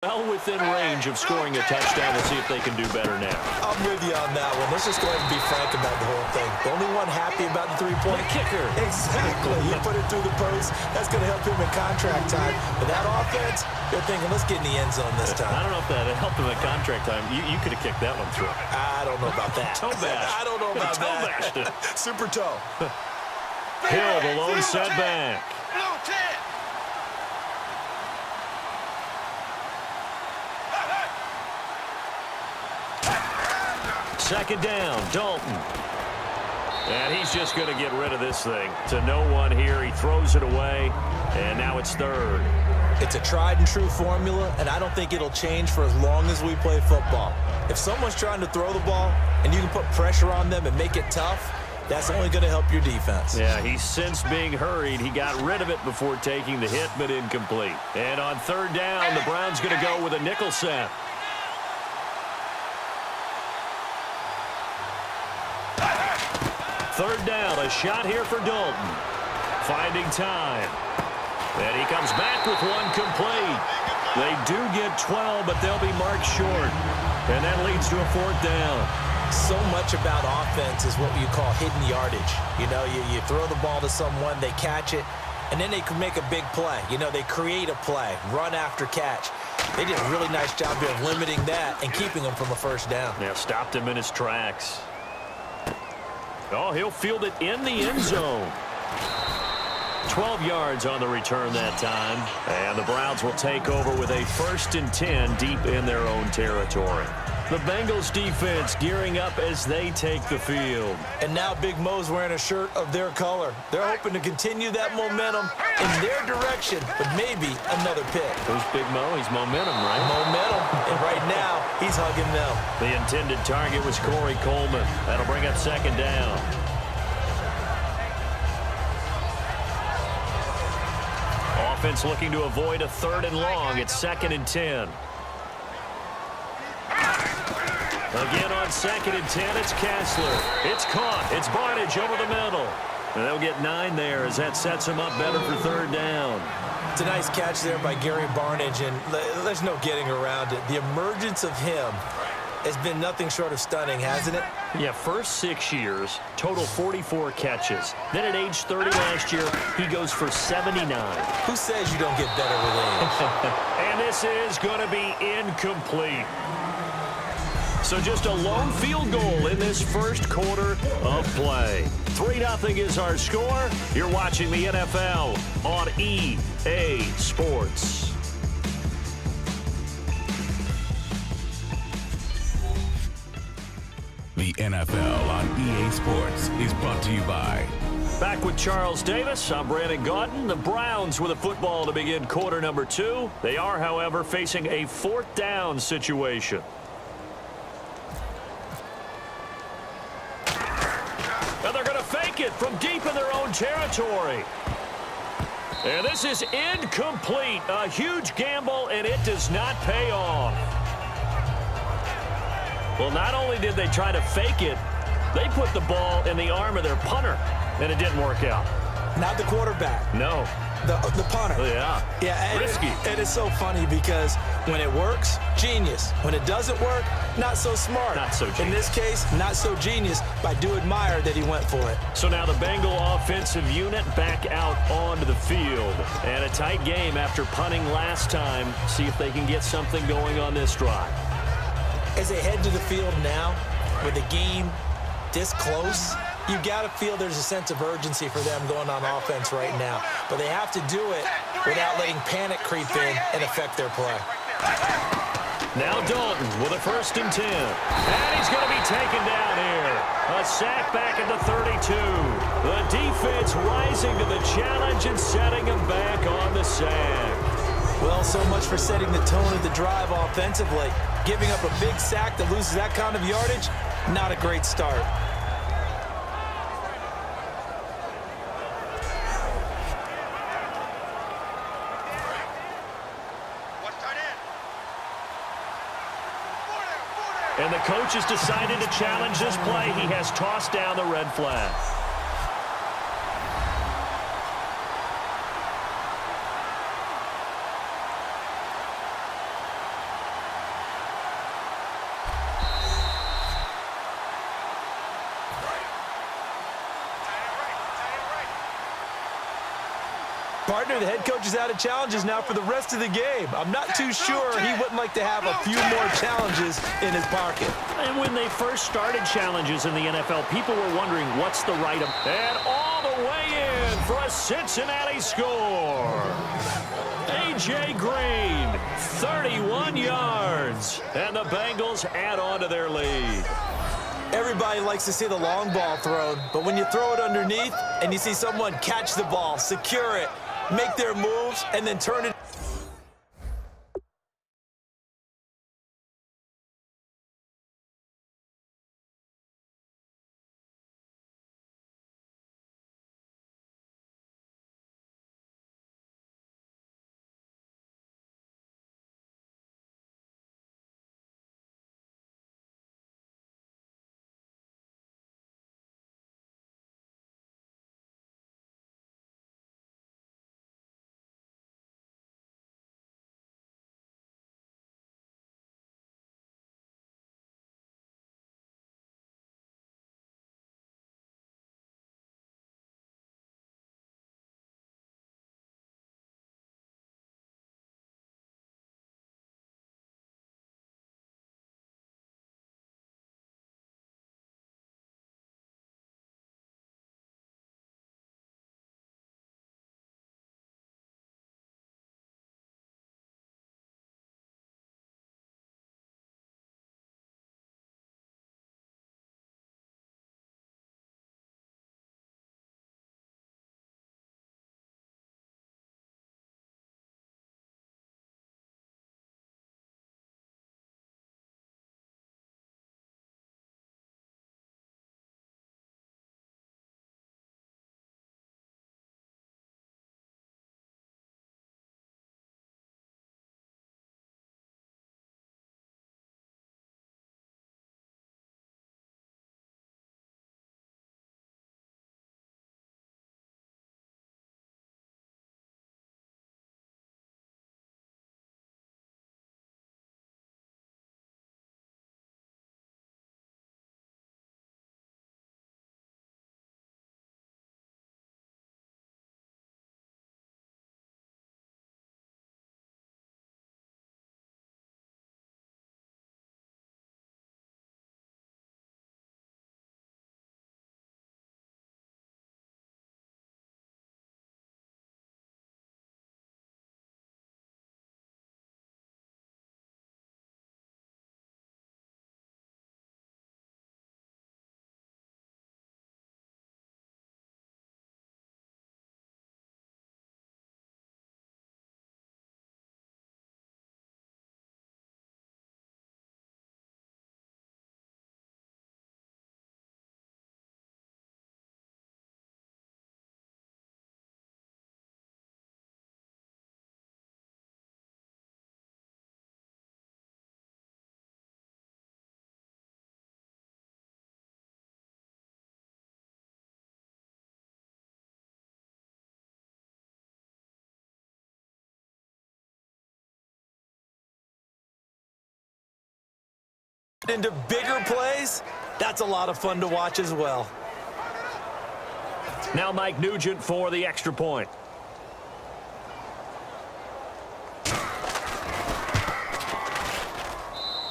Well within range of scoring a touchdown. We'll see if they can do better now. I'm with you on that one. Let's just go ahead and be frank about the whole thing. The only one happy about the three-point kicker. Exactly. He put it through the post. That's going to help him in contract time. But that offense, they're thinking, let's get in the end zone this time. I don't know if that helped him in contract time. You could have kicked that one through. I don't know about that. Toe bash. I don't know about toe that. bashed it. Super toe. Hill, the lone setback. Second down, Dalton. And he's just going to get rid of this thing. To no one here. He throws it away, and now it's third. It's a tried-and-true formula, and I don't think it'll change for as long as we play football. If someone's trying to throw the ball and you can put pressure on them and make it tough, that's only going to help your defense. Yeah, he's since being hurried. He got rid of it before taking the hit, but incomplete. And on third down, the Browns going to go with a nickel set. Third down, a shot here for Dalton. Finding time. And he comes back with one complete. They do get 12, but they'll be marked short. And that leads to a fourth down. So much about offense is what you call hidden yardage. You know, you throw the ball to someone, they catch it, and then they can make a big play. You know, they create a play, run after catch. They did a really nice job here of limiting that and keeping him from a first down. Yeah, stopped him in his tracks. Oh, he'll field it in the end zone. 12 yards on the return that time. And the Browns will take over with a 1st and 10 deep in their own territory. The Bengals defense gearing up as they take the field. And now Big Mo's wearing a shirt of their color. They're hoping to continue that momentum in their direction, but maybe another pick. Who's Big Mo? He's momentum, right? Momentum. And right now, he's hugging them. The intended target was Corey Coleman. That'll bring up second down. Offense looking to avoid a 3rd and long. It's 2nd and 10. Again on 2nd and 10, it's Kessler. It's caught. It's Barnage over the middle. And they'll get 9 there as that sets them up better for 3rd down. It's a nice catch there by Gary Barnage, and there's no getting around it. The emergence of him has been nothing short of stunning, hasn't it? Yeah, first 6 years, total 44 catches. Then at age 30 last year, he goes for 79. Who says you don't get better with age? And this is going to be incomplete. So just a lone field goal in this first quarter of play. 3-0 is our score. You're watching the NFL on EA Sports. The NFL on EA Sports is brought to you by... Back with Charles Davis, I'm Brandon Gaudin. The Browns with a football to begin quarter number 2. They are, however, facing a 4th down situation. And they're going to fake it from deep in their own territory. And this is incomplete. A huge gamble, and it does not pay off. Well, not only did they try to fake it, they put the ball in the arm of their punter, and it didn't work out. Not the quarterback. No. The punter. Yeah. Yeah. Risky. It is so funny because when it works, genius. When it doesn't work, not so smart. Not so genius. In this case, not so genius, but I do admire that he went for it. So now the Bengal offensive unit back out onto the field. And a tight game after punting last time. See if they can get something going on this drive. As they head to the field now, with the game this close, you got to feel there's a sense of urgency for them going on offense right now. But they have to do it without letting panic creep in and affect their play. Now Dalton with a 1st and 10. And he's going to be taken down here. A sack back at the 32. The defense rising to the challenge and setting him back on the sack. Well, so much for setting the tone of the drive offensively. Giving up a big sack that loses that kind of yardage, not a great start. And the coach has decided to challenge this play. He has tossed down the red flag. Partner, the head coach is out of challenges now for the rest of the game. I'm not too sure he wouldn't like to have a few more challenges in his pocket. And when they first started challenges in the NFL, people were wondering what's the right of... And all the way in for a Cincinnati score. A.J. Green, 31 yards. And the Bengals add on to their lead. Everybody likes to see the long ball thrown, but when you throw it underneath and you see someone catch the ball, secure it, make their moves, and then turn it. Into bigger plays, that's a lot of fun to watch as well. Now Mike Nugent for the extra point.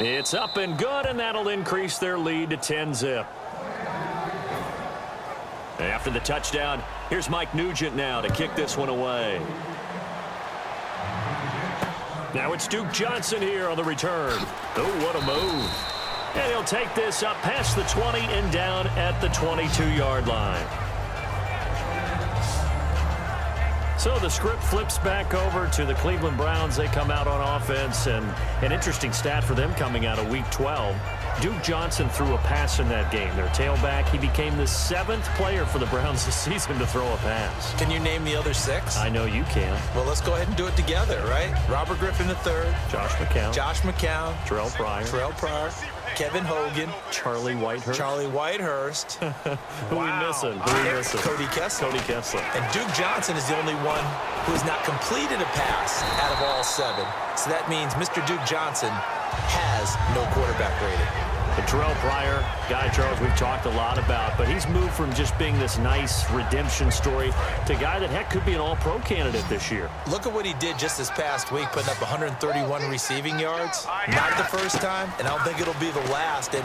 It's up and good, and that'll increase their lead to 10-zip. After the touchdown, here's Mike Nugent now to kick this one away. Now it's Duke Johnson here on the return. Oh, what a move. And he'll take this up past the 20 and down at the 22-yard line. So the script flips back over to the Cleveland Browns. They come out on offense, and an interesting stat for them coming out of Week 12. Duke Johnson threw a pass in that game. Their tailback, he became the 7th player for the Browns this season to throw a pass. Can you name the other 6? I know you can. Well, let's go ahead and do it together, right? Robert Griffin III. Josh McCown. Josh McCown. Terrell Pryor. Kevin Hogan. Charlie Whitehurst. Who we missing? Who we missing? Cody Kessler. And Duke Johnson is the only one who has not completed a pass out of all 7. So that means Mr. Duke Johnson has no quarterback rating. Terrell Pryor, guy, Charles, we've talked a lot about, but he's moved from just being this nice redemption story to a guy that, heck, could be an all-pro candidate this year. Look at what he did just this past week, putting up 131 receiving yards. Not the first time, and I don't think it'll be the last. And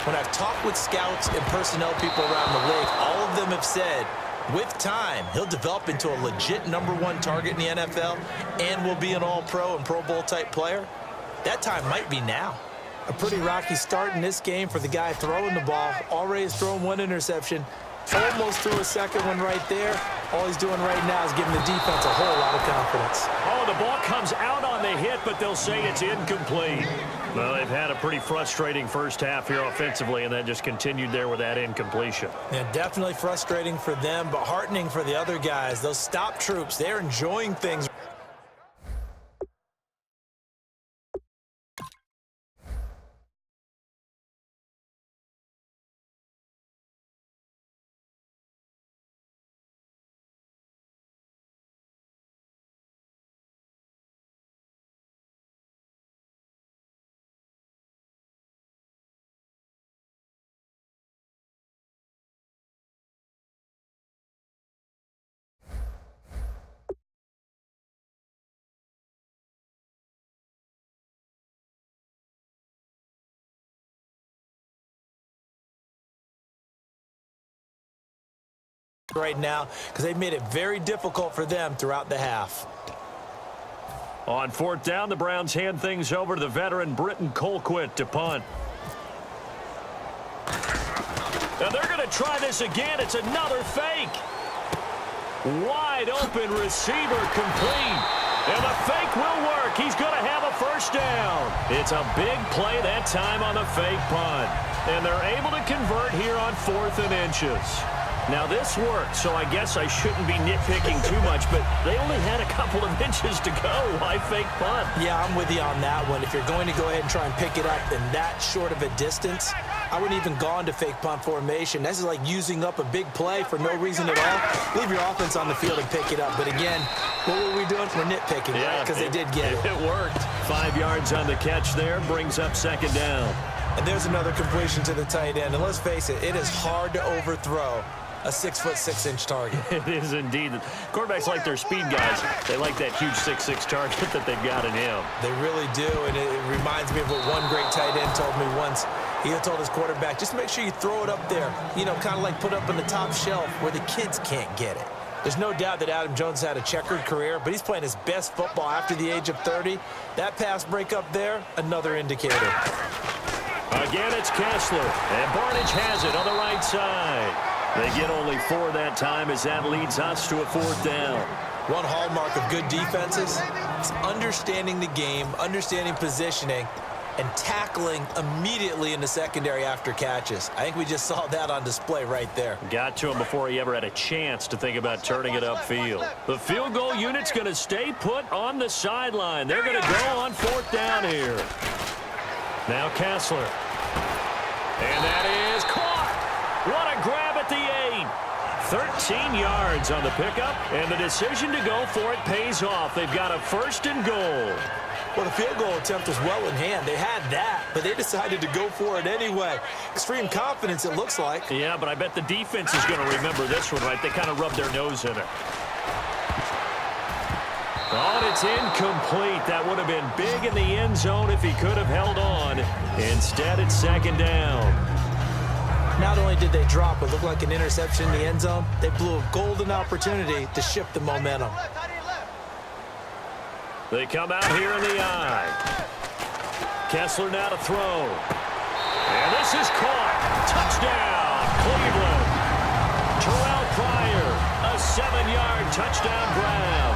when I've talked with scouts and personnel people around the league, all of them have said, with time, he'll develop into a legit #1 target in the NFL and will be an all-pro and Pro Bowl type player. That time might be now. A pretty rocky start in this game for the guy throwing the ball. Already has thrown 1 interception. Almost threw a second one right there. All he's doing right now is giving the defense a whole lot of confidence. Oh, the ball comes out on the hit, but they'll say it's incomplete. Well, they've had a pretty frustrating first half here offensively, and that just continued there with that incompletion. Yeah, definitely frustrating for them, but heartening for the other guys. Those stop troops, they're enjoying things. Right now, because they've made it very difficult for them throughout the half. On 4th down, the Browns hand things over to the veteran Britton Colquitt to punt. Now they're going to try this again. It's another fake. Wide open receiver complete. And the fake will work. He's going to have a first down. It's a big play that time on the fake punt. And they're able to convert here on 4th and inches. Now, this worked, so I guess I shouldn't be nitpicking too much, but they only had a couple of inches to go. Why fake punt? Yeah, I'm with you on that one. If you're going to go ahead and try and pick it up in that short of a distance, I wouldn't even gone to fake punt formation. This is like using up a big play for no reason at all. Leave your offense on the field and pick it up. But again, what were we doing? We're nitpicking, right? Because they did get it. It worked. 5 yards on the catch there, brings up 2nd down. And there's another completion to the tight end. And let's face it is hard to overthrow a 6'6" target. It is indeed. Quarterbacks like their speed guys. They like that huge 6'6" target that they've got in him. They really do, and it reminds me of what one great tight end told me once. He told his quarterback, just make sure you throw it up there, you know, kind of like put up on the top shelf where the kids can't get it. There's no doubt that Adam Jones had a checkered career, but he's playing his best football after the age of 30. That pass break up there, another indicator. Again, it's Kessler, and Barnage has it on the right side. They get only 4 that time as that leads us to a 4th down. One hallmark of good defenses is understanding the game, understanding positioning, and tackling immediately in the secondary after catches. I think we just saw that on display right there. Got to him before he ever had a chance to think about turning it upfield. The field goal unit's going to stay put on the sideline. They're going to go on 4th down here. Now Kessler. And that is caught. What a grab at the 8. 13 yards on the pickup, and the decision to go for it pays off. They've got a 1st and goal. Well, the field goal attempt was well in hand. They had that, but they decided to go for it anyway. Extreme confidence, it looks like. Yeah, but I bet the defense is going to remember this one, right? They kind of rubbed their nose in it. Oh, and it's incomplete. That would have been big in the end zone if he could have held on. Instead, it's 2nd down. Not only did they drop what looked like an interception in the end zone, they blew a golden opportunity to shift the momentum. They come out here in the eye. Kessler now to throw. And this is caught. Touchdown, Cleveland. Terrell Pryor, a 7-yard touchdown grab.